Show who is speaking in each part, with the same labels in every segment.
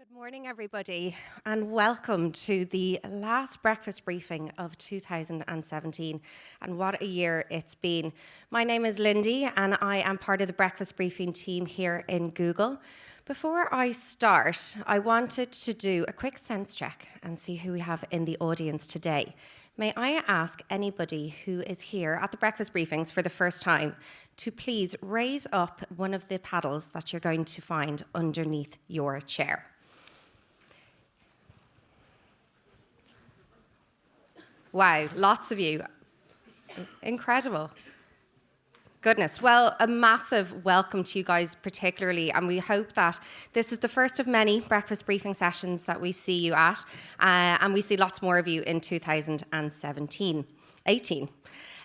Speaker 1: Good morning, everybody, and welcome to the last breakfast briefing of 2017. And what a year it's been. My name is Lindy, and I am part of the breakfast briefing team here in Google. Before I start, I wanted to do a quick sense check and see who we have in the audience today. May I ask anybody who is here at the breakfast briefings for the first time to please raise up one of the paddles that you're going to find underneath your chair. Wow, lots of you. Incredible. Goodness. Well, a massive welcome to you guys particularly, and we hope that this is the first of many breakfast briefing sessions that we see you at, and we see lots more of you in 2018.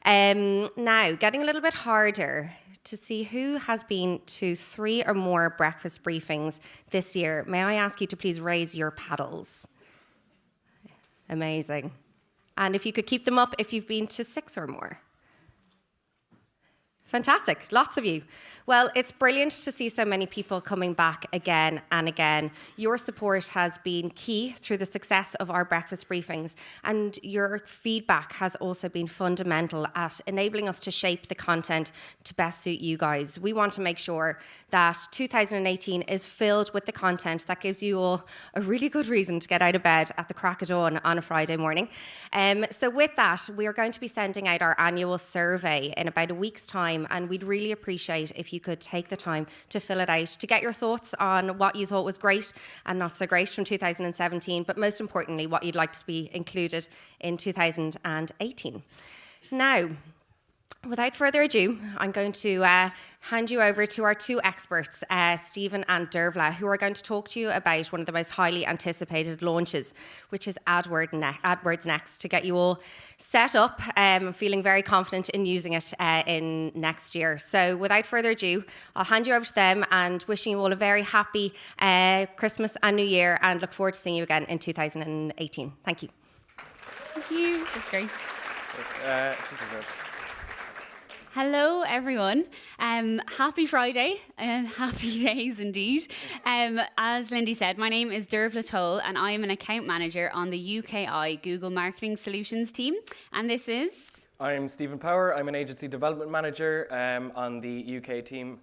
Speaker 1: Now, getting a little bit harder to see who has been to 3 or more breakfast briefings this year. May I ask you to please raise your paddles? Amazing. And if you could keep them up if you've been to 6 or more. Fantastic, lots of you. Well, it's brilliant to see so many people coming back again and again. Your support has been key through the success of our breakfast briefings, and your feedback has also been fundamental at enabling us to shape the content to best suit you guys. We want to make sure that 2018 is filled with the content that gives you all a really good reason to get out of bed at the crack of dawn on a Friday morning. So with that, we are going to be sending out our annual survey in about a week's time, and we'd really appreciate if you could take the time to fill it out, to get your thoughts on what you thought was great and not so great from 2017, but most importantly, what you'd like to be included in 2018. Now, without further ado, I'm going to hand you over to our 2 experts, Stephen and Dervla, who are going to talk to you about one of the most highly anticipated launches, which is Adwords Next, to get you all set up, feeling very confident in using it in next year. So without further ado, I'll hand you over to them and wishing you all a very happy Christmas and New Year, and look forward to seeing you again in 2018. Thank you.
Speaker 2: Thank you. That's great. Hello, everyone. Happy Friday and happy days indeed. As Lindy said, my name is Dervla Toll and I am an account manager on the UKI Google Marketing Solutions team. And this is...
Speaker 3: I'm Stephen Power. I'm an agency development manager on the UK team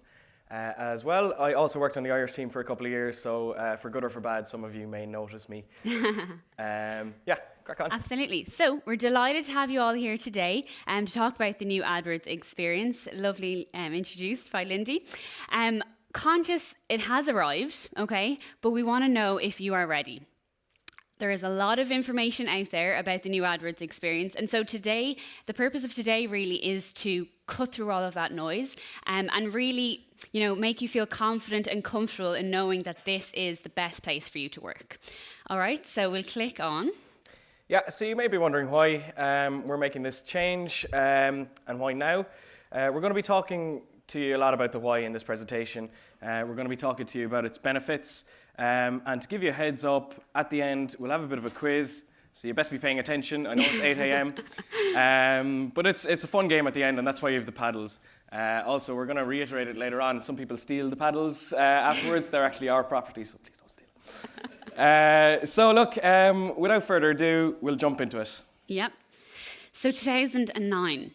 Speaker 3: as well. I also worked on the Irish team for a couple of years, so for good or for bad, some of you may notice me. Crack on.
Speaker 2: Absolutely. So we're delighted to have you all here today to talk about the new AdWords experience. Lovely introduced by Lindy. Conscious it has arrived, okay, but we want to know if you are ready. There is a lot of information out there about the new AdWords experience, and so today, the purpose of today really is to cut through all of that noise and really, make you feel confident and comfortable in knowing that this is the best place for you to work. All right, so we'll click on.
Speaker 3: Yeah, so you may be wondering why we're making this change and why now. We're going to be talking to you a lot about the why in this presentation. We're going to be talking to you about its benefits, and to give you a heads up, at the end we'll have a bit of a quiz, so you best be paying attention. I know it's 8 a.m, but it's a fun game at the end, and that's why you have the paddles. Also, we're going to reiterate it later on. Some people steal the paddles afterwards. They're actually our property, so please don't steal. So look, without further ado, we'll jump into it.
Speaker 2: Yep. So 2009.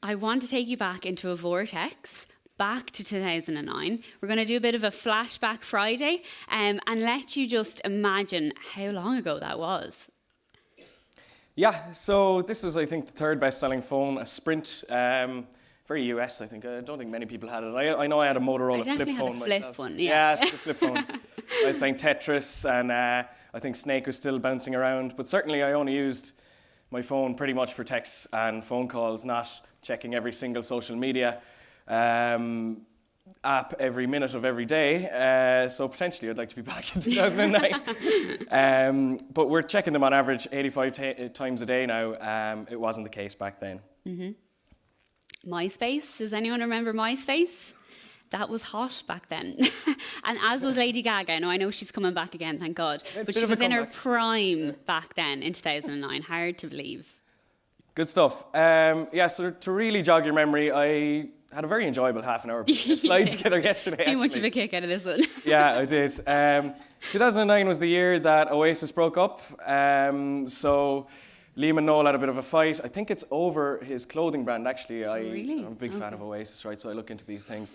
Speaker 2: I want to take you back into a vortex, back to 2009. We're going to do a bit of a flashback Friday and let you just imagine how long ago that was.
Speaker 3: Yeah, so this was, I think, the 3rd best-selling phone, a Sprint. Very US, I think. I don't think many people had it. I know I had a Motorola flip phone myself.
Speaker 2: Flip one, yeah.
Speaker 3: Yeah, flip phones. I was playing Tetris, and I think Snake was still bouncing around. But certainly I only used my phone pretty much for texts and phone calls, not checking every single social media app every minute of every day. So potentially I'd like to be back in 2009. But we're checking them on average 85 times a day now. It wasn't the case back then.
Speaker 2: Mm-hmm. MySpace, does anyone remember MySpace? That was hot back then. And as was Lady Gaga. Now, I know she's coming back again, thank God. But she was in her prime back then in 2009. Hard to believe.
Speaker 3: Good stuff. So to really jog your memory, I had a very enjoyable half an hour slide together yesterday.
Speaker 2: Too much of a kick out of this one.
Speaker 3: Yeah, I did. 2009 was the year that Oasis broke up. So Liam and Noel had a bit of a fight. I think it's over his clothing brand, actually.
Speaker 2: Really?
Speaker 3: I'm a big fan of Oasis, right? So I look into these things.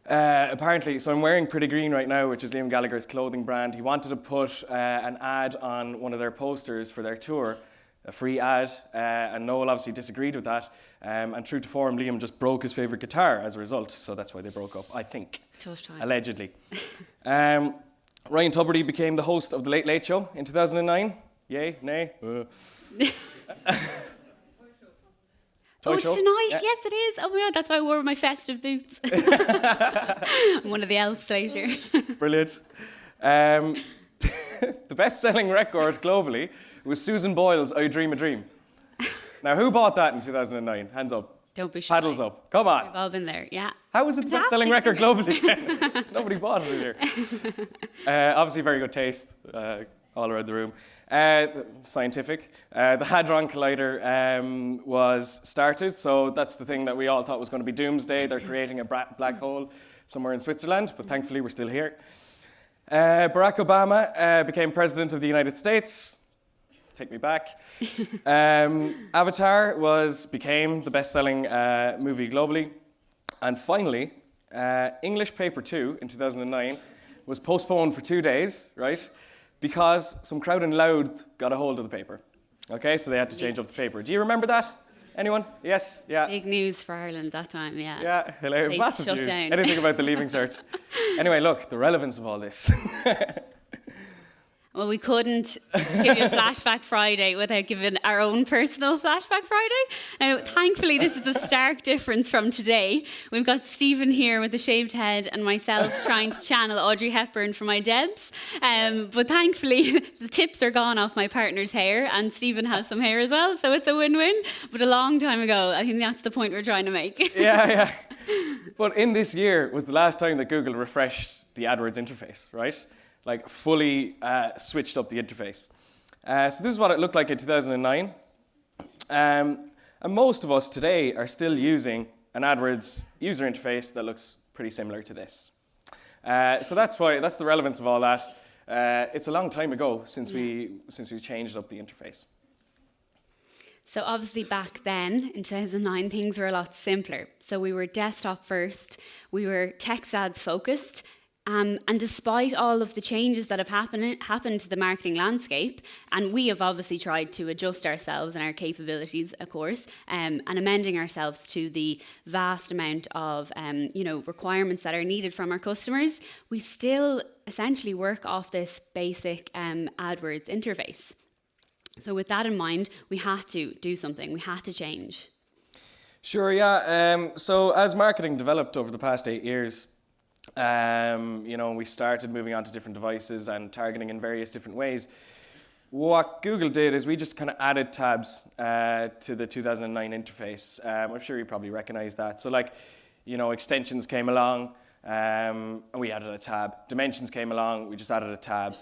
Speaker 3: Apparently, so I'm wearing Pretty Green right now, which is Liam Gallagher's clothing brand. He wanted to put an ad on one of their posters for their tour, a free ad, and Noel obviously disagreed with that. And true to form, Liam just broke his favourite guitar as a result, so that's why they broke up, I think.
Speaker 2: Tough time.
Speaker 3: Allegedly. Ryan Tubridy became the host of The Late Late Show in 2009. Yay? Nay?
Speaker 2: Oh, it's
Speaker 3: show?
Speaker 2: tonight.
Speaker 3: Yeah.
Speaker 2: Yes, it is. Oh my God, that's why I wore my festive boots. I'm one of the elves later.
Speaker 3: Brilliant. The best-selling record globally was Susan Boyle's I Dream a Dream. Now, who bought that in 2009? Hands up.
Speaker 2: Don't be shy.
Speaker 3: Paddles up. Come on.
Speaker 2: We've all been there, yeah.
Speaker 3: How was it the best-selling record
Speaker 2: Fantastic.
Speaker 3: globally then? Nobody bought it here. Obviously, very good taste all around the room. Scientific. The Hadron Collider was started, so that's the thing that we all thought was going to be doomsday. They're creating a black hole somewhere in Switzerland, but thankfully we're still here. Barack Obama became president of the United States. Take me back. Avatar became the best-selling movie globally. And finally, English Paper 2 in 2009 was postponed for 2 days, right? Because some crowd in Louth got a hold of the paper. Okay, so they had to change up the paper. Do you remember that? Anyone? Yes? Yeah.
Speaker 2: Big news for Ireland that time, yeah.
Speaker 3: Yeah, hello.
Speaker 2: They
Speaker 3: Massive
Speaker 2: shut
Speaker 3: news.
Speaker 2: down.
Speaker 3: Anything about the Leaving Cert. Anyway, look, the relevance of all this.
Speaker 2: Well, we couldn't give you a Flashback Friday without giving our own personal Flashback Friday. Now, thankfully, this is a stark difference from today. We've got Stephen here with a shaved head and myself trying to channel Audrey Hepburn for my Debs. But thankfully, the tips are gone off my partner's hair and Stephen has some hair as well, so it's a win-win. But a long time ago, I think that's the point we're trying to make.
Speaker 3: Yeah. But in this year was the last time that Google refreshed the AdWords interface, right? Like fully switched up the interface. So this is what it looked like in 2009. And most of us today are still using an AdWords user interface that looks pretty similar to this. So that's the relevance of all that. It's a long time ago since we changed up the interface.
Speaker 2: So obviously back then, in 2009, things were a lot simpler. So we were desktop first, we were text ads focused, and despite all of the changes that have happened to the marketing landscape, and we have obviously tried to adjust ourselves and our capabilities, of course, and amending ourselves to the vast amount of requirements that are needed from our customers, we still essentially work off this basic AdWords interface. So with that in mind, we had to do something. We had to change.
Speaker 3: Sure, yeah. So as marketing developed over the past 8 years, we started moving on to different devices and targeting in various different ways. What Google did is we just kind of added tabs to the 2009 interface. I'm sure you probably recognize that. So extensions came along and we added a tab. Dimensions came along, we just added a tab.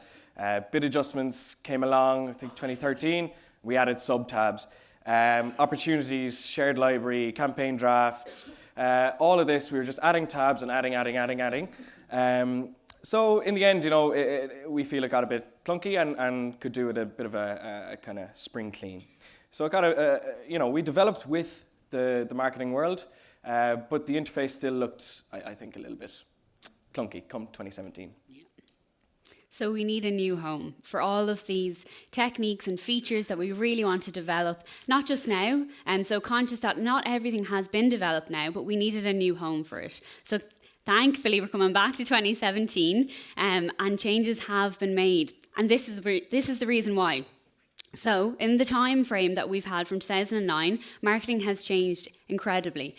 Speaker 3: Bid adjustments came along, I think 2013, we added sub-tabs. Opportunities, shared library, campaign drafts, all of this, we were just adding tabs and adding. So in the end, we feel it got a bit clunky and could do with a bit of a kind of spring clean. So it got we developed with the marketing world, but the interface still looked, I think, a little bit clunky come 2017.
Speaker 2: Yeah. So we need a new home for all of these techniques and features that we really want to develop, not just now. So conscious that not everything has been developed now, but we needed a new home for it. So thankfully, we're coming back to 2017, and changes have been made. And this is the reason why. So in the time frame that we've had from 2009, marketing has changed incredibly.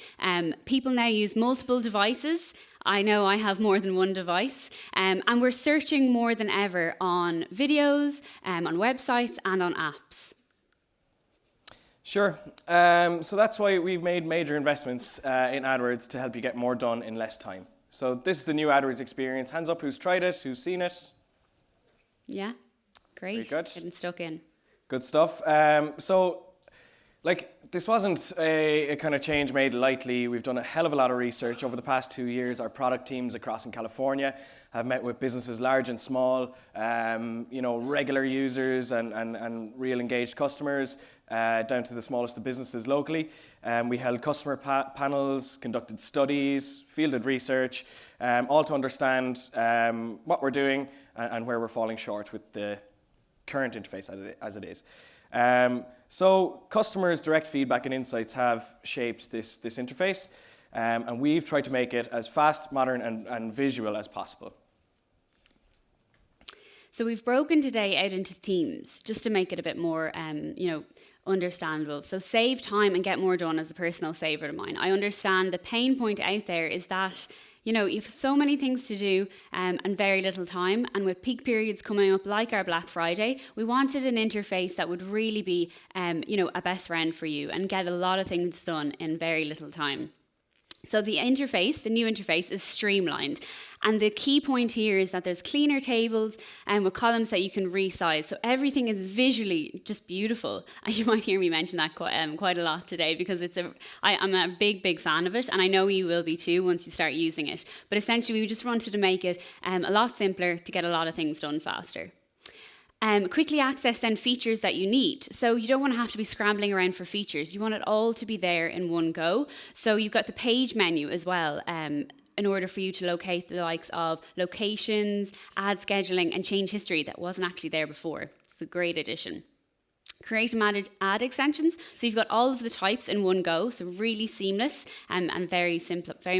Speaker 2: People now use multiple devices. I know I have more than one device, and we're searching more than ever on videos, on websites and on apps.
Speaker 3: Sure. So that's why we've made major investments in AdWords to help you get more done in less time. So this is the new AdWords experience. Hands up who's tried it, who's seen it.
Speaker 2: Yeah, great.
Speaker 3: Very good.
Speaker 2: Getting stuck in.
Speaker 3: Good stuff. So Like, this wasn't a kind of change made lightly. We've done a hell of a lot of research over the past 2 years. Our product teams across in California have met with businesses large and small, regular users and real engaged customers, down to the smallest of businesses locally. We held customer panels, conducted studies, fielded research, all to understand what we're doing and where we're falling short with the current interface as it is. So customers' direct feedback and insights have shaped this interface, and we've tried to make it as fast, modern, and visual as possible.
Speaker 2: So we've broken today out into themes just to make it a bit more, understandable. So save time and get more done is a personal favourite of mine. I understand the pain point out there is that you have so many things to do and very little time. And with peak periods coming up like our Black Friday, we wanted an interface that would really be, a best friend for you and get a lot of things done in very little time. So the new interface is streamlined. And the key point here is that there's cleaner tables and with columns that you can resize. So everything is visually just beautiful. And you might hear me mention that quite a lot today because I'm a big fan of it. And I know you will be too once you start using it. But essentially, we just wanted to make it a lot simpler to get a lot of things done faster. Quickly access then features that you need. So you don't want to have to be scrambling around for features. You want it all to be there in one go. So you've got the page menu as well in order for you to locate the likes of locations, ad scheduling, and change history that wasn't actually there before. It's a great addition. Create and manage ad extensions. So you've got all of the types in one go, so really seamless and very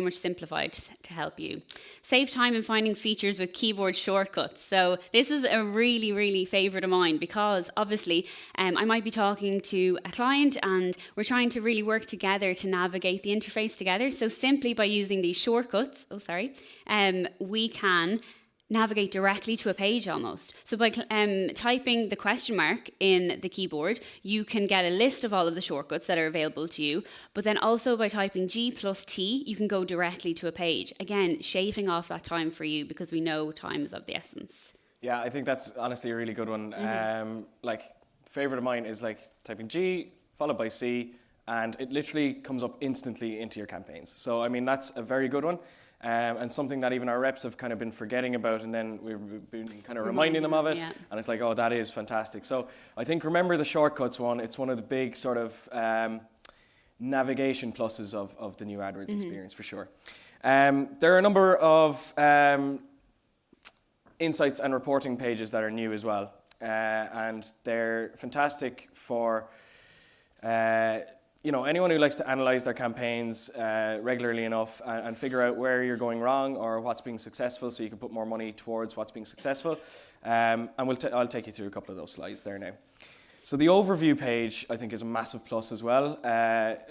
Speaker 2: much simplified to help you. Save time in finding features with keyboard shortcuts. So this is a really favourite of mine because obviously I might be talking to a client and we're trying to really work together to navigate the interface together. So simply by using these shortcuts, we can navigate directly to a page almost. So by typing the question mark in the keyboard, you can get a list of all of the shortcuts that are available to you. But then also by typing G+T, you can go directly to a page. Again, shaving off that time for you because we know time is of the essence.
Speaker 3: Yeah, I think that's honestly a really good one. Favorite of mine is like typing G followed by C, and it literally comes up instantly into your campaigns. So, I mean, that's a very good one. And something that even our reps have kind of been forgetting about, and then we've been kind of reminding them of it,
Speaker 2: yeah.
Speaker 3: And it's like, oh, that is fantastic. So I think remember the shortcuts one. It's one of the big sort of navigation pluses of the new AdWords experience for sure. There are a number of insights and reporting pages that are new as well, and they're fantastic for anyone who likes to analyze their campaigns regularly enough and figure out where you're going wrong or what's being successful so you can put more money towards what's being successful. And I'll take you through a couple of those slides there now. So the overview page, I think, is a massive plus as well.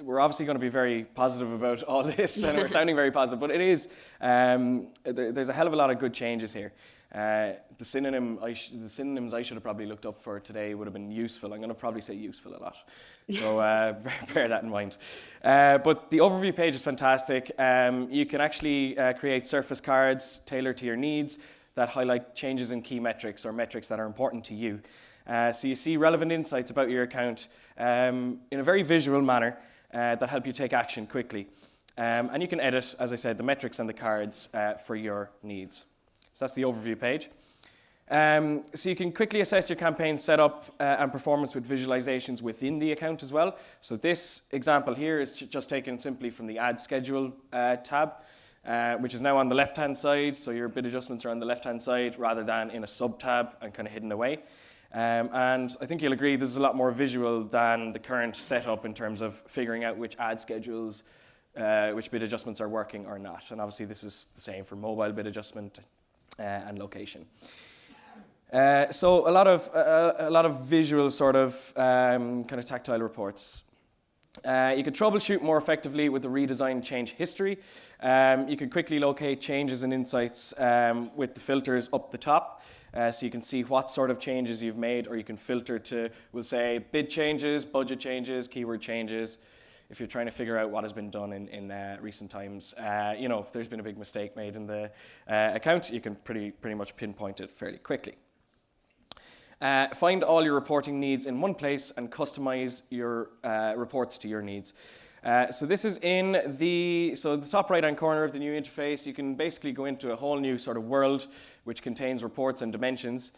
Speaker 3: We're obviously going to be very positive about all this, and we're sounding very positive, but it is, there's a hell of a lot of good changes here. The synonyms I should have probably looked up for today would have been useful. I'm going to probably say useful a lot, so bear that in mind. But the overview page is fantastic. You can actually create surface cards tailored to your needs that highlight changes in key metrics or metrics that are important to you. So you see relevant insights about your account in a very visual manner that help you take action quickly. And you can edit, as I said, the metrics and the cards for your needs. So that's the overview page. So you can quickly assess your campaign setup and performance with visualizations within the account as well. So this example here is just taken simply from the ad schedule tab, which is now on the left-hand side. So your bid adjustments are on the left-hand side rather than in a sub-tab and kind of hidden away. And I think you'll agree this is a lot more visual than the current setup in terms of figuring out which ad schedules, which bid adjustments are working or not. And obviously this is the same for mobile bid adjustment and location. So a lot of visual sort of kind of tactile reports. You could troubleshoot more effectively with the redesigned change history. You could quickly locate changes and insights with the filters up the top. So you can see what sort of changes you've made, or you can filter to, we'll say, bid changes, budget changes, keyword changes. If you're trying to figure out what has been done in recent times, if there's been a big mistake made in the account, you can pretty much pinpoint it fairly quickly. Find all your reporting needs in one place and customize your reports to your needs. So this is in the top right-hand corner of the new interface. You can basically go into a whole new sort of world which contains reports and dimensions.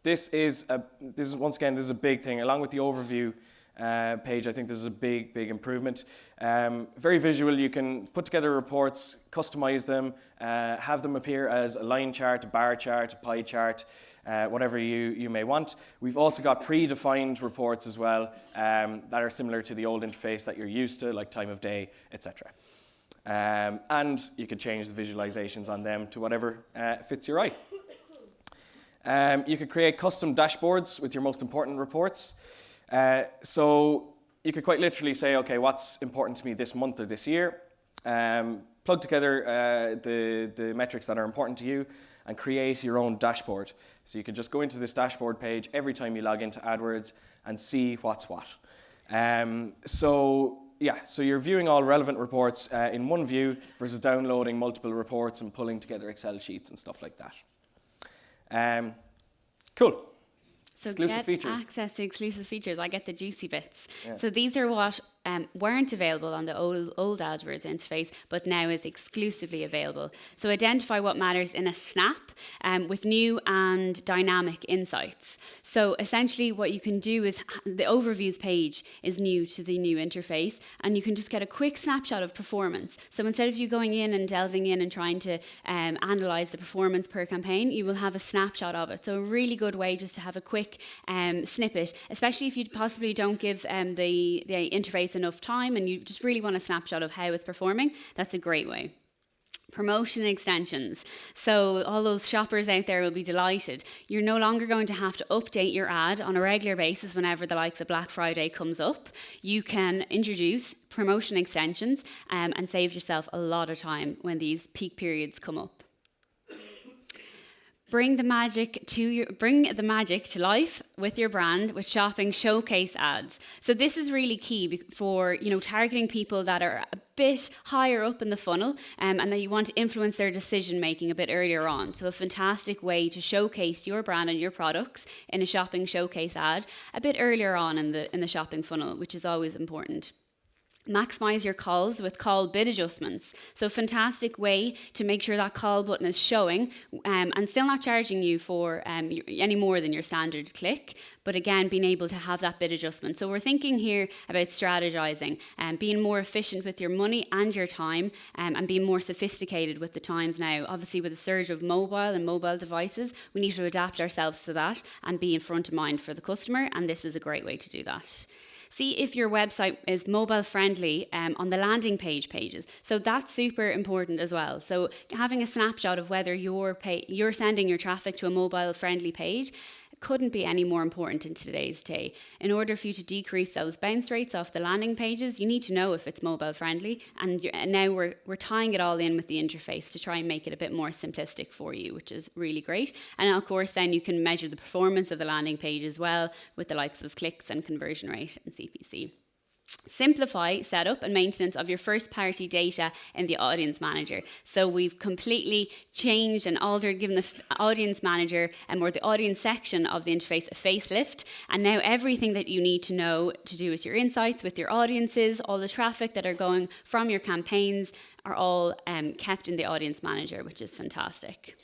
Speaker 3: This is once again, this is a big thing. Along with the overview page, I think this is a big improvement. Very visual. You can put together reports, customize them, have them appear as a line chart, a bar chart, a pie chart, whatever you may want. We've also got predefined reports as well that are similar to the old interface that you're used to, like time of day, etc. And you can change the visualizations on them to whatever fits your eye. You could create custom dashboards with your most important reports. So you could quite literally say, okay, what's important to me this month or this year? Plug together the metrics that are important to you and create your own dashboard. So you can just go into this dashboard page every time you log into AdWords and see what's what. So you're viewing all relevant reports in one view versus downloading multiple reports and pulling together Excel sheets and stuff like that. Cool.
Speaker 2: So
Speaker 3: exclusive features.
Speaker 2: Access to exclusive features. I get the juicy bits.
Speaker 3: Yeah.
Speaker 2: So these are what weren't available on the old AdWords interface, but now is exclusively available. So identify what matters in a snap with new and dynamic insights. So essentially what you can do is the overviews page is new to the new interface, and you can just get a quick snapshot of performance. So instead of you going in and delving in and trying to analyze the performance per campaign, you will have a snapshot of it. So a really good way just to have a quick snippet, especially if you possibly don't give the interface enough time and you just really want a snapshot of how it's performing. That's a great way. Promotion extensions. So all those shoppers out there will be delighted. You're no longer going to have to update your ad on a regular basis whenever the likes of Black Friday comes up. You can introduce promotion extensions and save yourself a lot of time when these peak periods come up. Bring the magic to life with your brand with shopping showcase ads. So this is really key for targeting people that are a bit higher up in the funnel and that you want to influence their decision making a bit earlier on. So a fantastic way to showcase your brand and your products in a shopping showcase ad a bit earlier on in the shopping funnel, which is always important. Maximize your calls with call bid adjustments. So fantastic way to make sure that call button is showing and still not charging you for any more than your standard click, but again, being able to have that bid adjustment. So we're thinking here about strategizing and being more efficient with your money and your time and being more sophisticated with the times now. Obviously, with the surge of mobile and mobile devices, we need to adapt ourselves to that and be in front of mind for the customer, and this is a great way to do that. See if your website is mobile friendly on the landing pages. So that's super important as well. So having a snapshot of whether you're sending your traffic to a mobile friendly page couldn't be any more important in today's day. In order for you to decrease those bounce rates off the landing pages, you need to know if it's mobile friendly. And now we're tying it all in with the interface to try and make it a bit more simplistic for you, which is really great. And of course, then you can measure the performance of the landing page as well with the likes of clicks and conversion rate and CPC. Simplify setup and maintenance of your first party data in the audience manager. So we've completely changed and altered, given the audience manager or the audience section of the interface a facelift. And now everything that you need to know to do with your insights, with your audiences, all the traffic that are going from your campaigns are all kept in the audience manager, which is fantastic.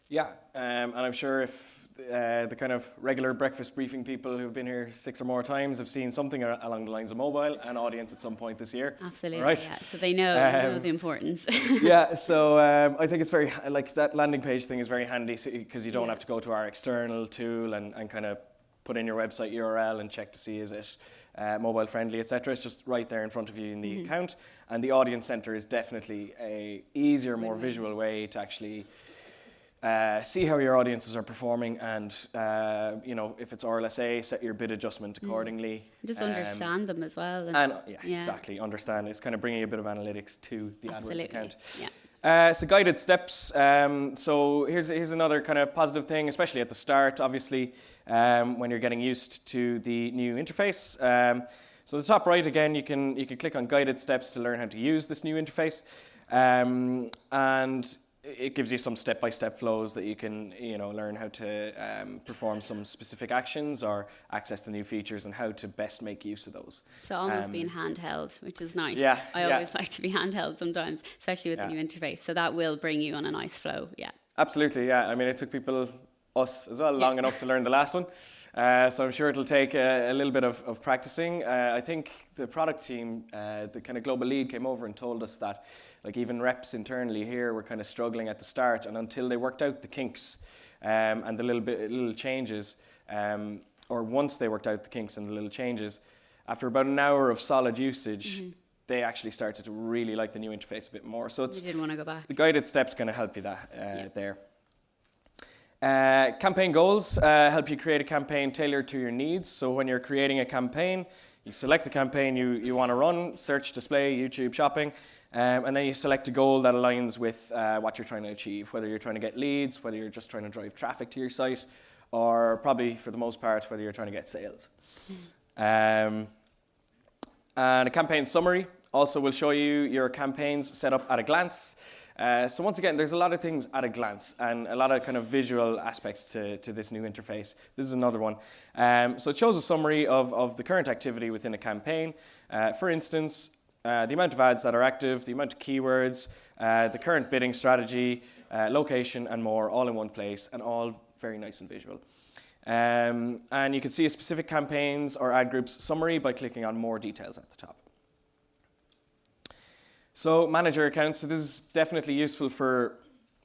Speaker 3: Yeah, and I'm sure if the kind of regular breakfast briefing people who've been here 6 or more times have seen something along the lines of mobile and audience at some point this year.
Speaker 2: Absolutely,
Speaker 3: right?
Speaker 2: Yeah. So they know the importance.
Speaker 3: Yeah, so I think it's very, like that landing page thing is very handy because you don't have to go to our external tool and kind of put in your website URL and check to see is it mobile friendly, etc. It's just right there in front of you in the account. And the audience center is definitely a easier, more visual way to actually see how your audiences are performing and, if it's RLSA, set your bid adjustment accordingly.
Speaker 2: Just understand them as well.
Speaker 3: Exactly. Understand. It's kind of bringing a bit of analytics to the AdWords account.
Speaker 2: Yeah.
Speaker 3: So guided steps. So here's another kind of positive thing, especially at the start, obviously, when you're getting used to the new interface. So the top right, again, you can click on guided steps to learn how to use this new interface. And it gives you some step-by-step flows that you can, learn how to perform some specific actions or access the new features and how to best make use of those.
Speaker 2: So almost being handheld, which is nice.
Speaker 3: Yeah,
Speaker 2: I always like to be handheld sometimes, especially with the new interface. So that will bring you on a nice flow. Yeah.
Speaker 3: Absolutely, yeah. I mean, it took us as well, long enough to learn the last one. So I'm sure it'll take a little bit of practicing. I think the product team, the kind of global lead, came over and told us that like even reps internally here were kind of struggling at the start, and until they worked out the kinks and the little changes, or once they worked out the kinks and the little changes, after about an hour of solid usage, they actually started to really like the new interface a bit more. So
Speaker 2: you didn't want to go back.
Speaker 3: The guided steps going to help you there. Campaign goals help you create a campaign tailored to your needs. So when you're creating a campaign, you select the campaign you want to run, search, display, YouTube, shopping, and then you select a goal that aligns with what you're trying to achieve, whether you're trying to get leads, whether you're just trying to drive traffic to your site, or probably for the most part, whether you're trying to get sales. And a campaign summary also will show you your campaigns set up at a glance. So once again, there's a lot of things at a glance and a lot of kind of visual aspects to this new interface. This is another one. So it shows a summary of the current activity within a campaign. For instance, the amount of ads that are active, the amount of keywords, the current bidding strategy, location and more, all in one place, and all very nice and visual. And you can see a specific campaigns or ad groups summary by clicking on more details at the top. So manager accounts, so this is definitely useful for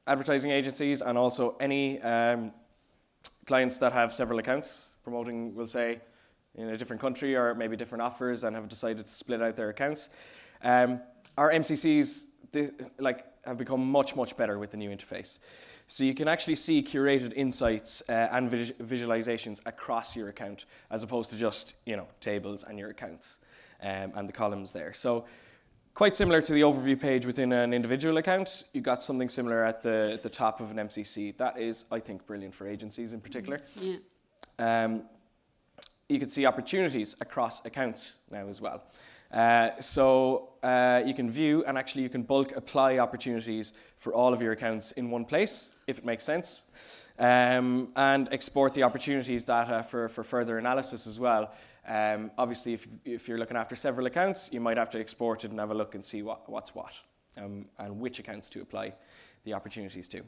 Speaker 3: advertising agencies and also any clients that have several accounts promoting, we'll say, in a different country or maybe different offers and have decided to split out their accounts. Our MCCs have become much, much better with the new interface. So you can actually see curated insights and visualizations across your account as opposed to just, tables and your accounts and the columns there. So quite similar to the overview page within an individual account, you got something similar at the top of an MCC. That is, I think, brilliant for agencies in particular. Yeah. You can see opportunities across accounts now as well. So you can view and actually you can bulk apply opportunities for all of your accounts in one place, if it makes sense, and export the opportunities data for further analysis as well. Obviously, if you're looking after several accounts, you might have to export it and have a look and see what's what and which accounts to apply the opportunities to.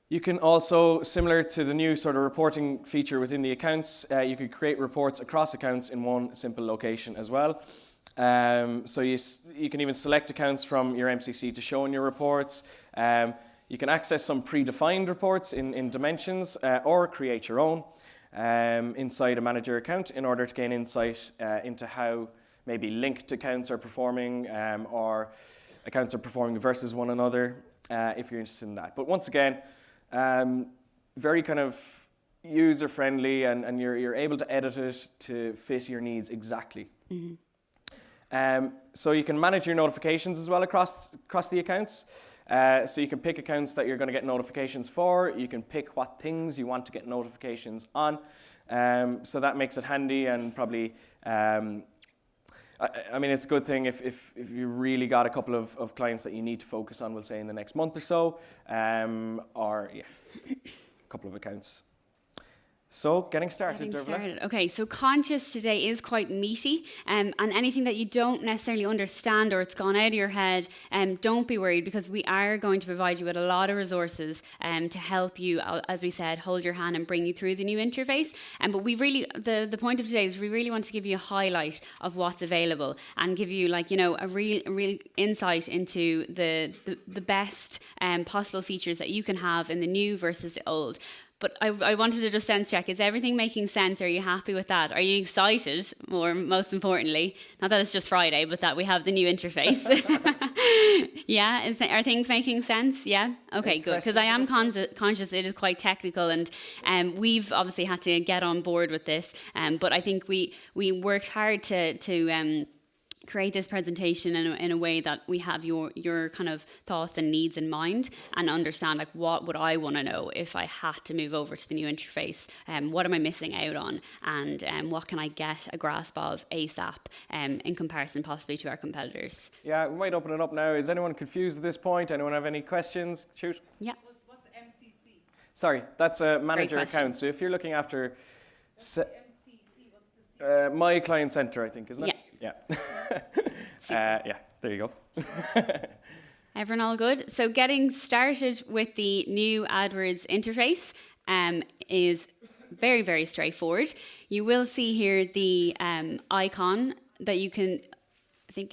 Speaker 3: You can also, similar to the new sort of reporting feature within the accounts, you could create reports across accounts in one simple location as well. So you can even select accounts from your MCC to show in your reports. You can access some predefined reports in dimensions or create your own inside a manager account in order to gain insight into how maybe linked accounts are performing or accounts are performing versus one another if you're interested in that. But once again, very kind of user-friendly and you're able to edit it to fit your needs exactly. Mm-hmm. So you can manage your notifications as well across the accounts. So you can pick accounts that you're going to get notifications for. You can pick what things you want to get notifications on. So that makes it handy and probably, I mean, it's a good thing if you really got a couple of clients that you need to focus on, we'll say in the next month or so, or a couple of accounts. So, getting started.
Speaker 2: Okay, so Conscious today is quite meaty, and anything that you don't necessarily understand or it's gone out of your head, don't be worried, because we are going to provide you with a lot of resources to help you, as we said, hold your hand and bring you through the new interface. But we really, the point of today is we really want to give you a highlight of what's available and give you a real insight into the best possible features that you can have in the new versus the old. But I wanted to just sense check, is everything making sense? Are you happy with that? Are you excited, most importantly? Not that it's just Friday, but that we have the new interface. Yeah, are things making sense? Yeah? Okay, good. Because I am conscious it is quite technical, and we've obviously had to get on board with this. But I think we worked hard to create this presentation in a way that we have your kind of thoughts and needs in mind, and understand like what would I want to know if I had to move over to the new interface, what am I missing out on, and what can I get a grasp of ASAP in comparison possibly to our competitors.
Speaker 3: Yeah, we might open it up now. Is anyone confused at this point? Anyone have any questions? Shoot.
Speaker 2: Yeah.
Speaker 4: What's MCC?
Speaker 3: Sorry, that's a manager
Speaker 2: question.
Speaker 3: account. So if you're looking after
Speaker 4: MCC, what's the C?
Speaker 3: My Client Center, I think, isn't it?
Speaker 2: Yeah.
Speaker 3: Yeah, there you go.
Speaker 2: Everyone all good? So getting started with the new AdWords interface is very, very straightforward. You will see here the icon that you can, I think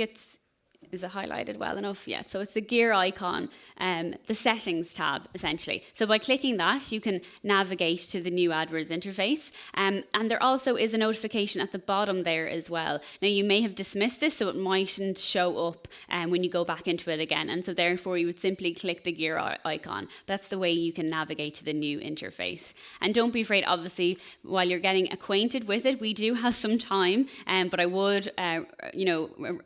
Speaker 2: is it highlighted well enough? Yeah, so it's the gear icon, the settings tab, essentially. So by clicking that, you can navigate to the new AdWords interface. And there also is a notification at the bottom there as well. Now, you may have dismissed this, so it mightn't show up when you go back into it again. And so therefore, you would simply click the gear icon. That's the way you can navigate to the new interface. And don't be afraid, obviously, while you're getting acquainted with it, we do have some time, but I would,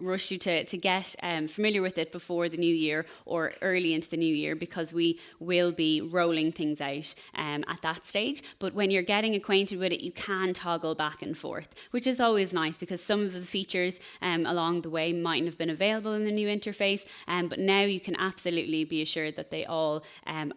Speaker 2: rush you to get familiar with it before the new year or early into the new year, because we will be rolling things out at that stage. But when you're getting acquainted with it, you can toggle back and forth, which is always nice, because some of the features along the way mightn't have been available in the new interface, but now you can absolutely be assured that they all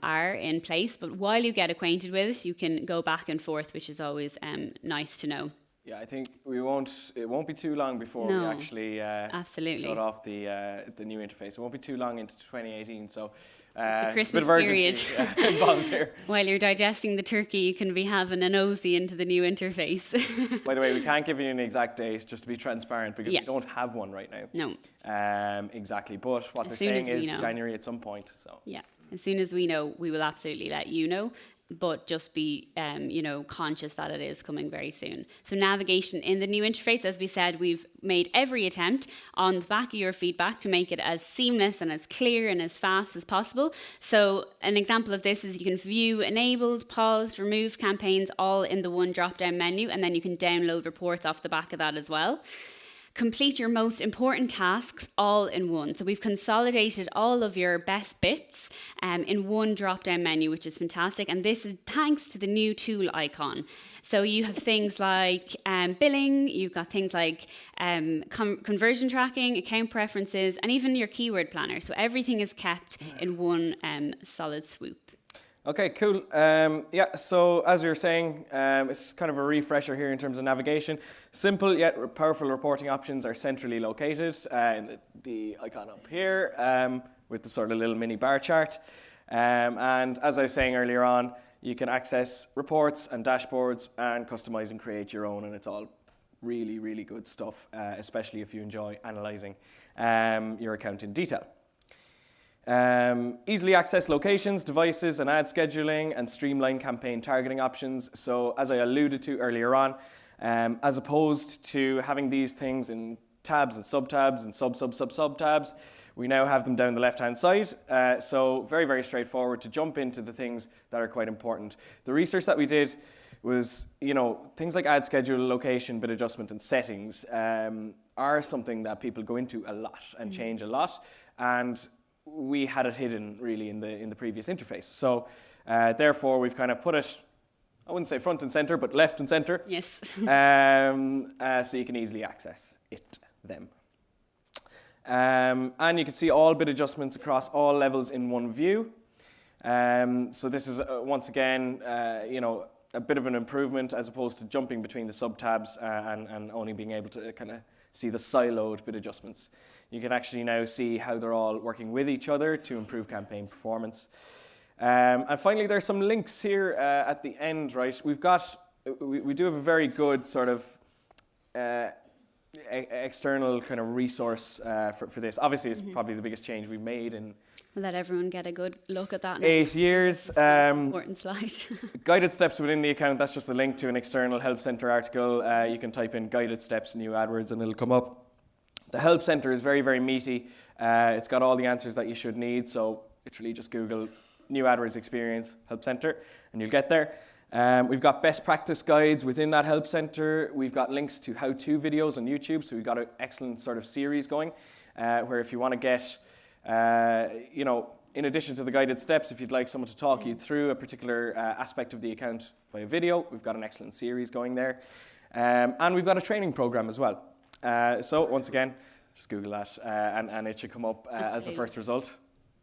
Speaker 2: are in place. But while you get acquainted with it, you can go back and forth, which is always nice to know.
Speaker 3: Yeah, I think it won't be too long before we actually
Speaker 2: absolutely
Speaker 3: shut off the new interface. It won't be too long into 2018, so
Speaker 2: the Christmas
Speaker 3: a bit of urgency involved here.
Speaker 2: While you're digesting the turkey, you can be having a nosy into the new interface.
Speaker 3: By the way, we can't give you an exact date, just to be transparent, because we don't have one right now.
Speaker 2: No.
Speaker 3: Exactly, but what
Speaker 2: As
Speaker 3: they're
Speaker 2: soon
Speaker 3: saying
Speaker 2: as we
Speaker 3: is
Speaker 2: know.
Speaker 3: January at some point. So
Speaker 2: Yeah, as soon as we know, we will absolutely let you know. But just be, conscious that it is coming very soon. So navigation in the new interface, as we said, we've made every attempt on the back of your feedback to make it as seamless and as clear and as fast as possible. So an example of this is you can view enabled, paused, removed campaigns all in the one drop-down menu, and then you can download reports off the back of that as well. Complete your most important tasks all in one. So we've consolidated all of your best bits in one drop-down menu, which is fantastic. And this is thanks to the new tool icon. So you have things like billing, you've got things like conversion tracking, account preferences, and even your keyword planner. So everything is kept in one solid swoop.
Speaker 3: okay, cool. So as we were saying, it's kind of a refresher here in terms of navigation. Simple yet powerful reporting options are centrally located in the icon up here with the sort of little mini bar chart. And as I was saying earlier on, you can access reports and dashboards and customize and create your own, and it's all really, really good stuff, especially if you enjoy analyzing your account in detail. Easily access locations, devices, and ad scheduling, and streamline campaign targeting options. So as I alluded to earlier on, as opposed to having these things in tabs and sub-tabs and sub-tabs, we now have them down the left-hand side. So very, very straightforward to jump into the things that are quite important. The research that we did was, things like ad schedule, location, bid adjustment, and settings are something that people go into a lot and change a lot. And we had it hidden really in the previous interface. So therefore we've kind of put it, I wouldn't say front and center, but left and center.
Speaker 2: Yes.
Speaker 3: So you can easily access them. And you can see all bid adjustments across all levels in one view. So this is once again, a bit of an improvement as opposed to jumping between the sub-tabs and only being able to kind of see the siloed bid adjustments. You can actually now see how they're all working with each other to improve campaign performance. And finally, there's some links here at the end, right? We do have a very good sort of external kind of resource for this. Obviously, it's probably the biggest change we've made in
Speaker 2: We'll let everyone get a good look at that now.
Speaker 3: 8 years.
Speaker 2: Important slide.
Speaker 3: Guided steps within the account, that's just a link to an external Help Center article. You can type in guided steps new AdWords and it'll come up. The Help Center is very, very meaty. It's got all the answers that you should need. So literally just Google new AdWords experience Help Center and you'll get there. We've got best practice guides within that help center. We've got links to how-to videos on YouTube. So we've got an excellent sort of series going where if you want to get, in addition to the guided steps, if you'd like someone to talk you through a particular aspect of the account via video, we've got an excellent series going there. And we've got a training program as well. So once again, just Google that and it should come up as the first result.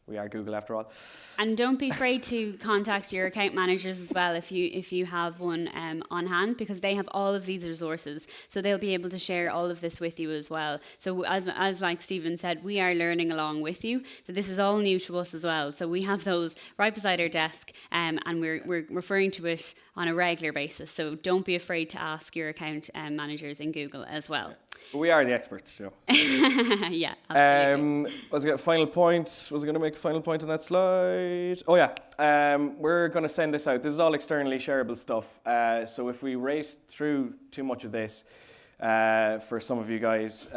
Speaker 3: We are Google after all.
Speaker 2: And don't be afraid to contact your account managers as well if you have one on hand, because they have all of these resources. So they'll be able to share all of this with you as well. So as like Stephen said, we are learning along with you. So this is all new to us as well. So we have those right beside our desk and we're referring to it on a regular basis. So don't be afraid to ask your account managers in Google as well.
Speaker 3: But we are the experts, Joe.
Speaker 2: Yeah, absolutely.
Speaker 3: Was I going to make a final point on that slide? Oh yeah, we're going to send this out. This is all externally shareable stuff. So if we race through too much of this for some of you guys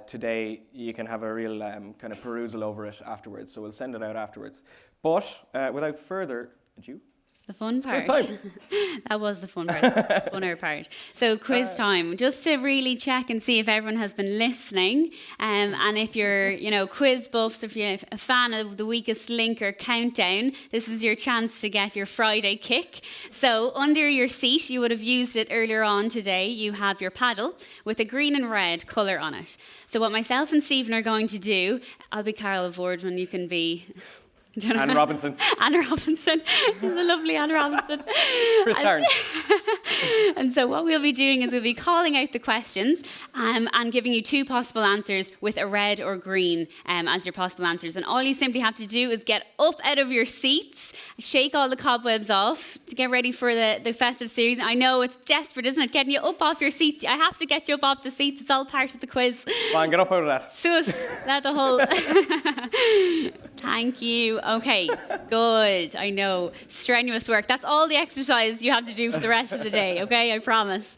Speaker 3: today, you can have a real kind of perusal over it afterwards. So we'll send it out afterwards. But without further ado,
Speaker 2: the fun part.
Speaker 3: Quiz time.
Speaker 2: That was the funner part. So quiz time, just to really check and see if everyone has been listening, and if you're, quiz buffs, if you're a fan of the Weakest Link or Countdown, this is your chance to get your Friday kick. So under your seat, you would have used it earlier on today. You have your paddle with a green and red colour on it. So what myself and Stephen are going to do, I'll be Carol Adwords when you can be.
Speaker 3: Anne Robinson.
Speaker 2: Anne Robinson. The lovely Anne Robinson.
Speaker 3: Chris Tarrant.
Speaker 2: And so what we'll be doing is we'll be calling out the questions and giving you two possible answers with a red or green as your possible answers. And all you simply have to do is get up out of your seats, shake all the cobwebs off to get ready for the festive series. I know it's desperate, isn't it? Getting you up off your seats. I have to get you up off the seats. It's all part of the quiz.
Speaker 3: Come on, get up out of that.
Speaker 2: So let the whole... Thank you. Okay, good. I know. Strenuous work. That's all the exercise you have to do for the rest of the day, okay? I promise.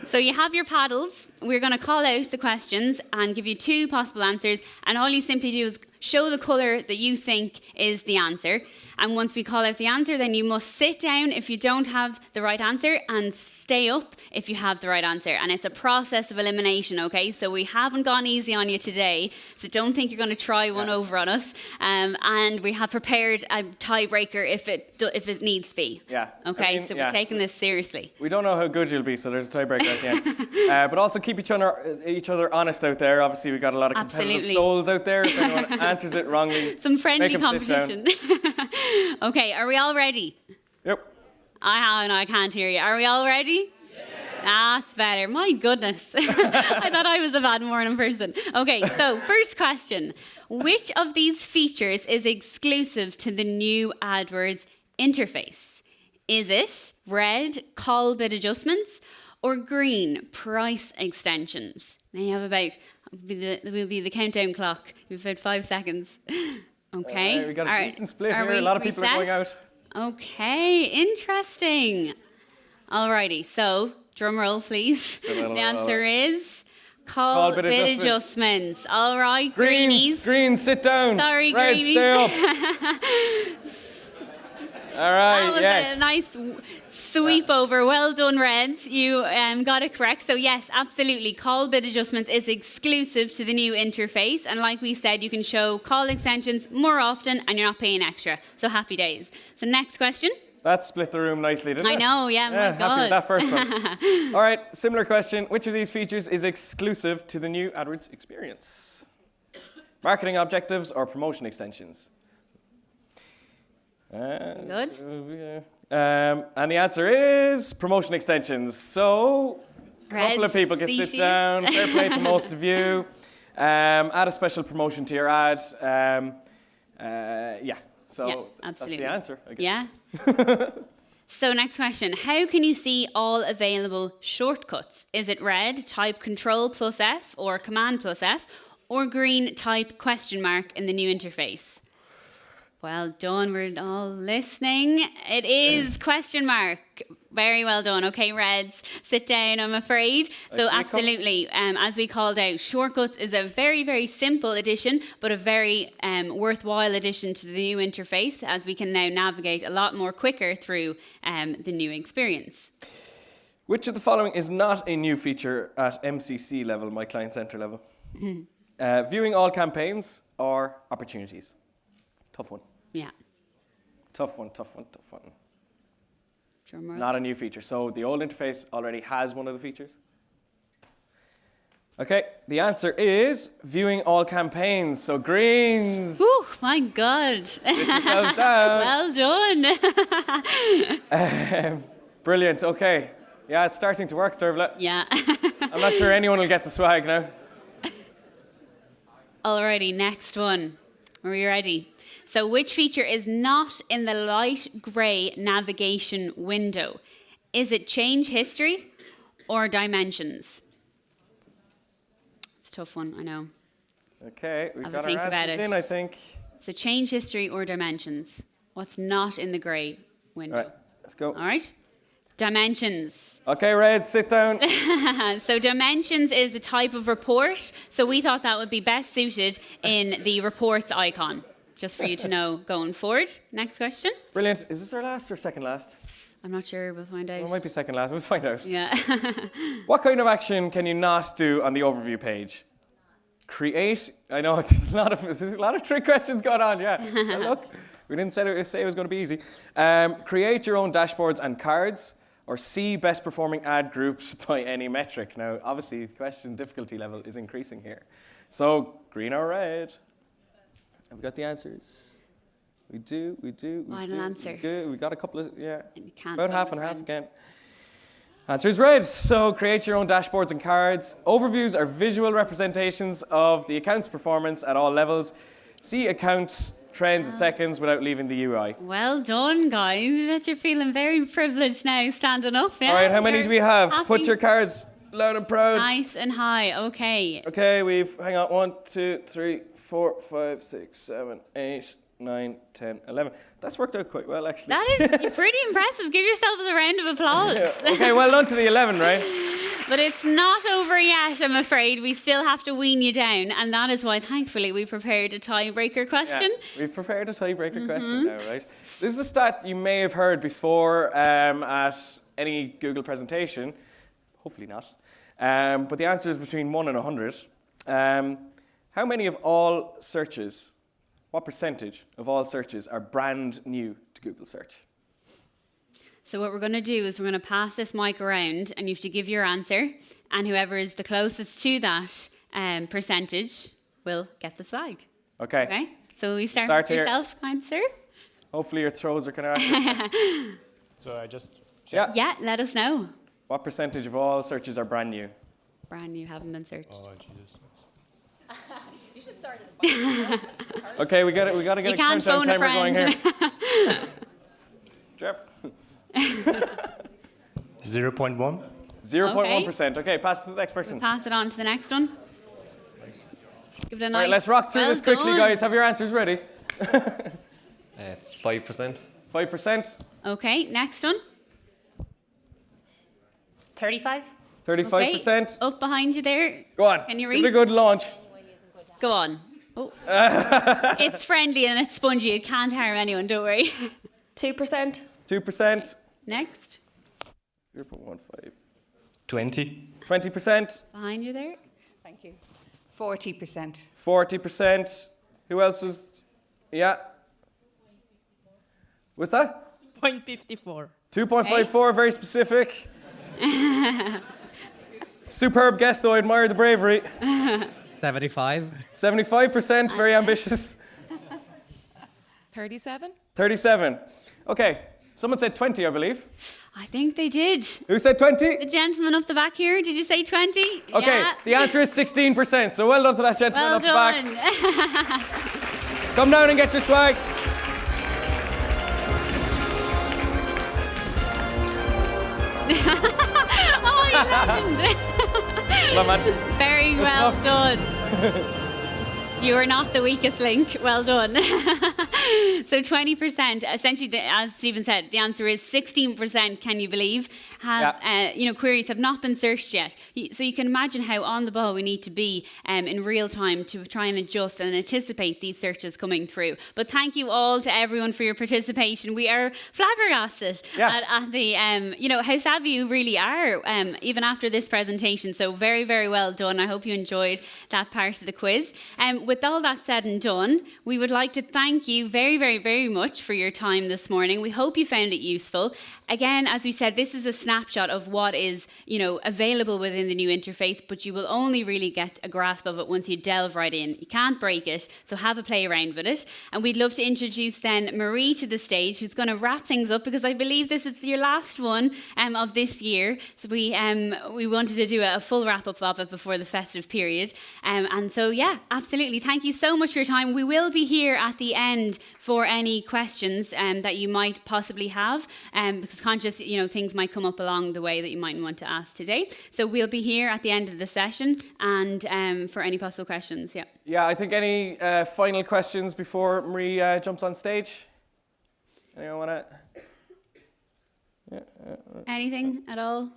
Speaker 2: So you have your paddles. We're going to call out the questions and give you two possible answers. And all you simply do is show the colour that you think is the answer. And once we call out the answer, then you must sit down if you don't have the right answer and stay up if you have the right answer. And it's a process of elimination, okay? So we haven't gone easy on you today, so don't think you're going to try one over on us. And we have prepared a tiebreaker if it needs to be.
Speaker 3: Yeah.
Speaker 2: Okay, so we're taking this seriously.
Speaker 3: We don't know how good you'll be, so there's a tiebreaker at the end. But also keep each other honest out there. Obviously, we've got a lot of competitive souls out there. If anyone answers it wrongly,
Speaker 2: some friendly competition. Okay, are we all ready?
Speaker 3: Yep.
Speaker 2: I can't hear you. Are we all ready? Yeah. That's better. My goodness. I thought I was a bad morning person. Okay, so first question. Which of these features is exclusive to the new AdWords interface? Is it red, call bid adjustments, or green, price extensions? Now you have about, will be the countdown clock. You have about 5 seconds. Okay.
Speaker 3: We got a decent split here. A lot of people are going out.
Speaker 2: Okay, interesting. Alrighty, so drum roll, please. The answer is call bid adjustments. All right, greenies.
Speaker 3: Greens, sit down.
Speaker 2: Sorry,
Speaker 3: Red,
Speaker 2: greenies.
Speaker 3: stay up. All right,
Speaker 2: that was a nice sweep over. Well done, Reds. You got it correct. So yes, absolutely. Call bid adjustments is exclusive to the new interface. And like we said, you can show call extensions more often and you're not paying extra. So happy days. So next question.
Speaker 3: That split the room nicely, didn't it?
Speaker 2: I know, yeah, my God.
Speaker 3: Happy with that first one. All right, similar question. Which of these features is exclusive to the new AdWords experience? Marketing objectives or promotion extensions?
Speaker 2: Good.
Speaker 3: And the answer is promotion extensions. So a couple of people can sit down. Fair play to most of you. Add a special promotion to your ad. So that's the answer, I guess.
Speaker 2: Yeah. So next question. How can you see all available shortcuts? Is it red, type Control plus F or Command plus F, or green, type question mark in the new interface? Well done. We're all listening. It is question mark. Very well done. Okay, Reds, sit down, I'm afraid. So absolutely, as we called out, Shortcuts is a very, very simple addition, but a very worthwhile addition to the new interface, as we can now navigate a lot more quicker through the new experience.
Speaker 3: Which of the following is not a new feature at MCC level, my client center level? Viewing all campaigns or opportunities? Tough one.
Speaker 2: Yeah.
Speaker 3: Tough one.
Speaker 2: Drum
Speaker 3: It's
Speaker 2: roll.
Speaker 3: not a new feature. So the old interface already has one of the features. Okay, the answer is viewing all campaigns. So greens.
Speaker 2: Whew, my God.
Speaker 3: Sit yourselves down.
Speaker 2: Well done.
Speaker 3: Brilliant. Okay. Yeah, it's starting to work, Dervla.
Speaker 2: Yeah.
Speaker 3: I'm not sure anyone will get the swag now.
Speaker 2: Alrighty, next one. Are we ready? So which feature is not in the light grey navigation window? Is it change history or dimensions? It's a tough one, I know.
Speaker 3: Okay, we've
Speaker 2: Have a
Speaker 3: got our
Speaker 2: think about
Speaker 3: answers
Speaker 2: it.
Speaker 3: in, I think.
Speaker 2: So change history or dimensions? What's not in the grey window?
Speaker 3: All right, let's go.
Speaker 2: All right. Dimensions.
Speaker 3: Okay, Red, sit down.
Speaker 2: So dimensions is a type of report. So we thought that would be best suited in the reports icon. Just for you to know going forward. Next question.
Speaker 3: Brilliant. Is this our last or second last?
Speaker 2: I'm not sure. We'll find out.
Speaker 3: It might be second last. We'll find out.
Speaker 2: Yeah.
Speaker 3: What kind of action can you not do on the overview page? Create. I know there's a lot of trick questions going on. Yeah. Well, look, we didn't say it was going to be easy. Create your own dashboards and cards, or see best performing ad groups by any metric. Now, obviously, the question difficulty level is increasing here. So, green or red? Have we got the answers? We do.
Speaker 2: Final answer.
Speaker 3: Good. We got a couple of, yeah.
Speaker 2: And you can't
Speaker 3: About
Speaker 2: vote,
Speaker 3: half
Speaker 2: my
Speaker 3: and half
Speaker 2: friend.
Speaker 3: again. Answer is red. So create your own dashboards and cards. Overviews are visual representations of the account's performance at all levels. See account trends in seconds without leaving the UI.
Speaker 2: Well done, guys. I bet you're feeling very privileged now, standing up. Yeah?
Speaker 3: All right, how many
Speaker 2: You're
Speaker 3: do we have?
Speaker 2: happy.
Speaker 3: Put your cards loud and proud.
Speaker 2: Nice and high. Okay.
Speaker 3: Okay, hang on, 1, 2, 3, 4, 5, 6, 7, 8, 9, 10, 11. That's worked out quite well, actually.
Speaker 2: That is pretty impressive. Give yourselves a round of applause.
Speaker 3: Okay, well done to the 11, right?
Speaker 2: But it's not over yet, I'm afraid. We still have to wean you down. And that is why, thankfully, we prepared a tiebreaker question.
Speaker 3: Yeah, we've prepared a tiebreaker question now, right? This is a stat you may have heard before at any Google presentation. Hopefully not. But the answer is between 1 and 100. How many of all searches, what percentage of all searches are brand new to Google search?
Speaker 2: So what we're going to do is we're going to pass this mic around and you have to give your answer. And whoever is the closest to that percentage will get the swag.
Speaker 3: Okay.
Speaker 2: Okay? So we start
Speaker 3: Start
Speaker 2: with
Speaker 3: here.
Speaker 2: yourself, kind sir.
Speaker 3: Hopefully your throws are kind of accurate.
Speaker 5: So I just...
Speaker 3: Yeah.
Speaker 2: Yeah, let us know.
Speaker 3: What percentage of all searches are brand new?
Speaker 2: Brand new, haven't been searched.
Speaker 5: Oh, Jesus.
Speaker 3: Okay, we got to get
Speaker 2: You
Speaker 3: a
Speaker 2: can't
Speaker 3: countdown
Speaker 2: phone a
Speaker 3: timer going
Speaker 2: friend.
Speaker 3: here. Jeff.
Speaker 5: 0.1?
Speaker 3: 0.1%. Okay, pass it to the next person.
Speaker 2: Pass it on to the next one. Give it a nice...
Speaker 3: All right, let's rock through
Speaker 2: well
Speaker 3: this quickly,
Speaker 2: done.
Speaker 3: guys. Have your answers ready?
Speaker 6: 5%.
Speaker 3: 5%,
Speaker 2: Okay, next one.
Speaker 7: 35?
Speaker 3: 35%.
Speaker 2: Okay, up behind you there.
Speaker 3: Go on.
Speaker 2: Can you
Speaker 3: Give it a
Speaker 2: read?
Speaker 3: good launch.
Speaker 2: Go on. Oh. It's friendly and it's spongy. It can't harm anyone, don't worry.
Speaker 7: 2%?
Speaker 3: 2%.
Speaker 2: Next.
Speaker 3: 0.15.
Speaker 5: 20?
Speaker 3: 20%.
Speaker 2: Behind you there.
Speaker 7: Thank you.
Speaker 4: 40%.
Speaker 3: 40%. Who else was? Yeah. What's that?
Speaker 8: 0.54.
Speaker 3: 2.54, very specific. Superb guess, though. I admire the bravery.
Speaker 6: 75.
Speaker 3: 75%, very ambitious.
Speaker 4: 37?
Speaker 3: 37. Okay, someone said 20, I believe.
Speaker 2: I think they did.
Speaker 3: Who said 20?
Speaker 2: The gentleman up the back here, did you say 20?
Speaker 3: Okay,
Speaker 2: Yeah.
Speaker 3: the answer is 16%. So well done to that gentleman
Speaker 2: Well
Speaker 3: up the back.
Speaker 2: done.
Speaker 3: Come down and get your swag.
Speaker 2: Oh, you legend.
Speaker 3: Well done, man.
Speaker 2: Very well
Speaker 3: stuff.
Speaker 2: done. You are not the weakest link. Well done. So 20%, essentially, as Stephen said, the answer is 16%, can you believe, have, queries have not been searched yet. So you can imagine how on the ball we need to be in real time to try and adjust and anticipate these searches coming through. But thank you all to everyone for your participation. We are flabbergasted at the, how savvy you really are, even after this presentation. So very, very well done. I hope you enjoyed that part of the quiz. With all that said and done, we would like to thank you very, very, very much for your time this morning. We hope you found it useful. Again, as we said, this is a snapshot of what is, available within the new interface, but you will only really get a grasp of it once you delve right in. You can't break it, so have a play around with it. And we'd love to introduce then Marie to the stage, who's going to wrap things up, because I believe this is your last one of this year. So we wanted to do a full wrap up of it before the festive period. And so, absolutely. Thank you so much for your time. We will be here at the end for any questions that you might possibly have, because conscious, things might come up along the way that you might want to ask today. So we'll be here at the end of the session and for any possible questions.
Speaker 3: Yeah, I think any final questions before Marie jumps on stage? Anyone want to?
Speaker 2: Anything at all?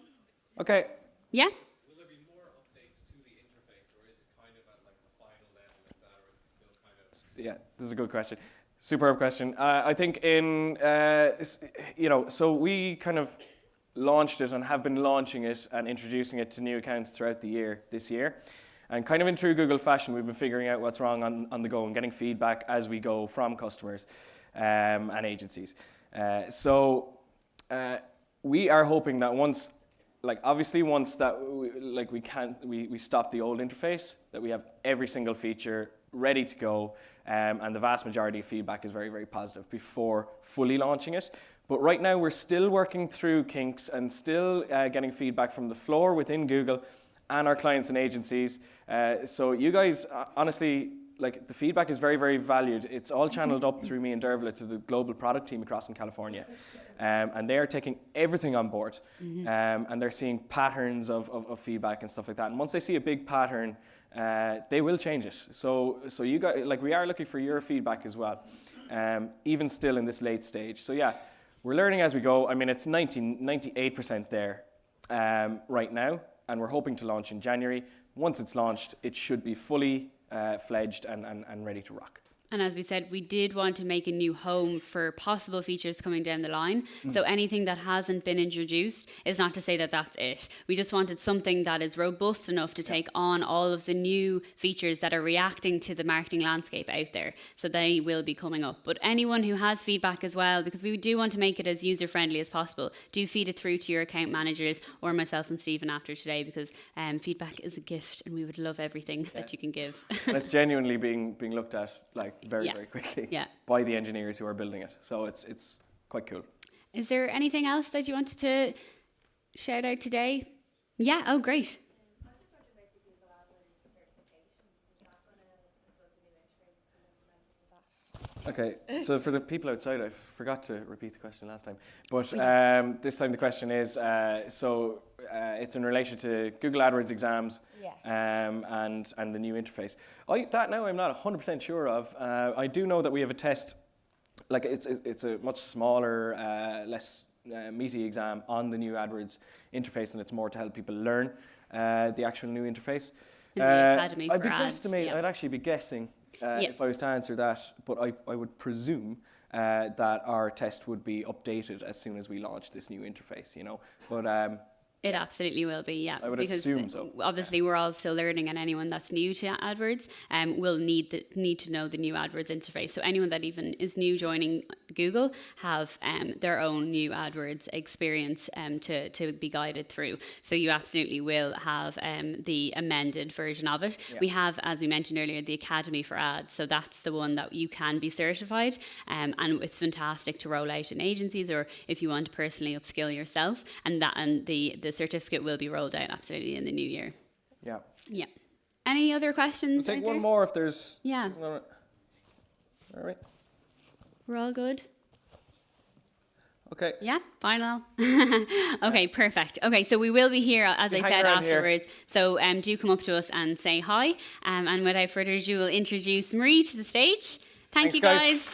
Speaker 3: Okay.
Speaker 2: Yeah?
Speaker 8: Will there be more updates to the interface, or is it kind of at like the final level, or is it still kind of?
Speaker 3: Yeah, this is a good question. Superb question. I think so we kind of launched it and have been launching it and introducing it to new accounts throughout this year. And kind of in true Google fashion, we've been figuring out what's wrong on the go and getting feedback as we go from customers and agencies. We are hoping that once that we stop the old interface, that we have every single feature ready to go, and the vast majority of feedback is very, very positive before fully launching it. But right now we're still working through kinks and still getting feedback from the floor within Google and our clients and agencies. So you guys, honestly, the feedback is very, very valued. It's all channeled up through me and Dervla to the global product team across in California. And they are taking everything on board. And they're seeing patterns of feedback and stuff like that. And once they see a big pattern, they will change it. So you guys, we are looking for your feedback as well, even still in this late stage. So we're learning as we go. I mean, it's 98% there right now, and we're hoping to launch in January. Once it's launched, it should be fully fledged and ready to rock.
Speaker 2: And as we said, we did want to make a new home for possible features coming down the line. So anything that hasn't been introduced is not to say that that's it. We just wanted something that is robust enough to take on all of the new features that are reacting to the marketing landscape out there. So they will be coming up. But anyone who has feedback as well, because we do want to make it as user-friendly as possible, do feed it through to your account managers or myself and Stephen after today, because feedback is a gift and we would love everything that you can give.
Speaker 3: And it's genuinely being looked at very, very quickly by the engineers who are building it. So it's quite cool.
Speaker 2: Is there anything else that you wanted to shout out today? Yeah, oh great.
Speaker 9: I was just wondering about the Google AdWords certifications. Is that going to, the new interface will implement that?
Speaker 3: Okay, so for the people outside, I forgot to repeat the question last time. But this time the question is, it's in relation to Google AdWords exams and the new interface. I'm not 100% sure of. I do know that we have a test, it's a much smaller, less meaty exam on the new AdWords interface, and it's more to help people learn the actual new interface.
Speaker 2: In the Academy for Ads.
Speaker 3: I'd actually be guessing if I was to answer that, but I would presume that our test would be updated as soon as we launch this new interface, But
Speaker 2: it absolutely will be,
Speaker 3: I would assume so.
Speaker 2: Obviously, we're all still learning, and anyone that's new to AdWords will need to know the new AdWords interface. So anyone that even is new joining Google have their own new AdWords experience to be guided through. So you absolutely will have the amended version of it. Yeah. We have, as we mentioned earlier, the Academy for Ads. So that's the one that you can be certified, and it's fantastic to roll out in agencies, or if you want to personally upskill yourself. And the certificate will be rolled out absolutely in the new year.
Speaker 3: Yeah.
Speaker 2: Yeah. Any other questions?
Speaker 3: We'll take one more if there's...
Speaker 2: Yeah.
Speaker 3: All right.
Speaker 2: We're all good?
Speaker 3: Okay.
Speaker 2: Yeah, final. Okay, perfect. Okay, so we will be here, as I said, afterwards. Here. So do come up to us and say hi. And without further ado, we'll introduce Marie to the stage. Thanks, you guys.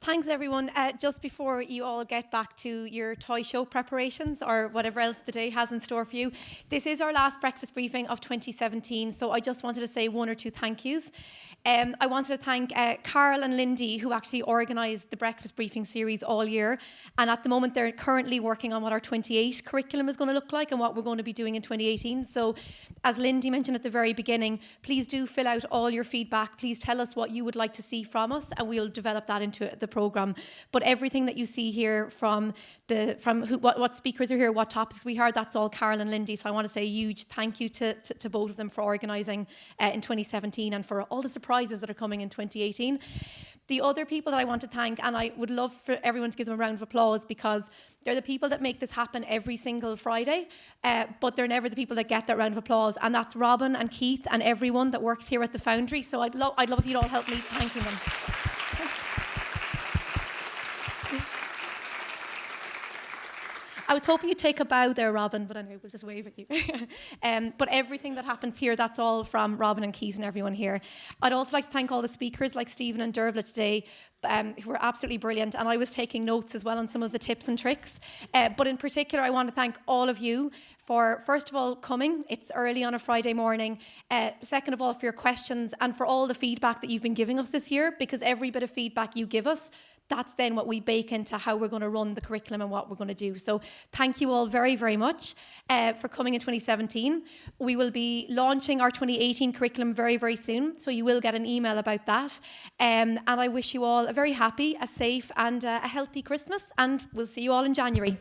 Speaker 10: Thanks, everyone. Just before you all get back to your toy show preparations or whatever else the day has in store for you, this is our last breakfast briefing of 2017, so I just wanted to say one or two thank yous. I wanted to thank Carl and Lindy, who actually organised the breakfast briefing series all year, and at the moment they're currently working on what our 28 curriculum is going to look like and what we're going to be doing in 2018. So, as Lindy mentioned at the very beginning, please do fill out all your feedback. Please tell us what you would like to see from us, and we'll develop that into the programme. But everything that you see here from what speakers are here, what topics we heard, that's all Carol and Lindy. So I want to say a huge thank you to both of them for organising in 2017 and for all the surprises that are coming in 2018. The other people that I want to thank, and I would love for everyone to give them a round of applause, because they're the people that make this happen every single Friday, but they're never the people that get that round of applause. And that's Robin and Keith and everyone that works here at the Foundry. So I'd love if you'd all help me thanking them. I was hoping you'd take a bow there, Robin, but anyway, we'll just wave at you. But everything that happens here, that's all from Robin and Keith and everyone here. I'd also like to thank all the speakers like Stephen and Dervla today, who were absolutely brilliant. And I was taking notes as well on some of the tips and tricks. But in particular, I want to thank all of you for, first of all, coming. It's early on a Friday morning. Second of all, for your questions and for all the feedback that you've been giving us this year, because every bit of feedback you give us, that's then what we bake into how we're going to run the curriculum and what we're going to do. So thank you all very, very much for coming in 2017. We will be launching our 2018 curriculum very, very soon. So you will get an email about that. And I wish you all a very happy, a safe and a healthy Christmas. And we'll see you all in January.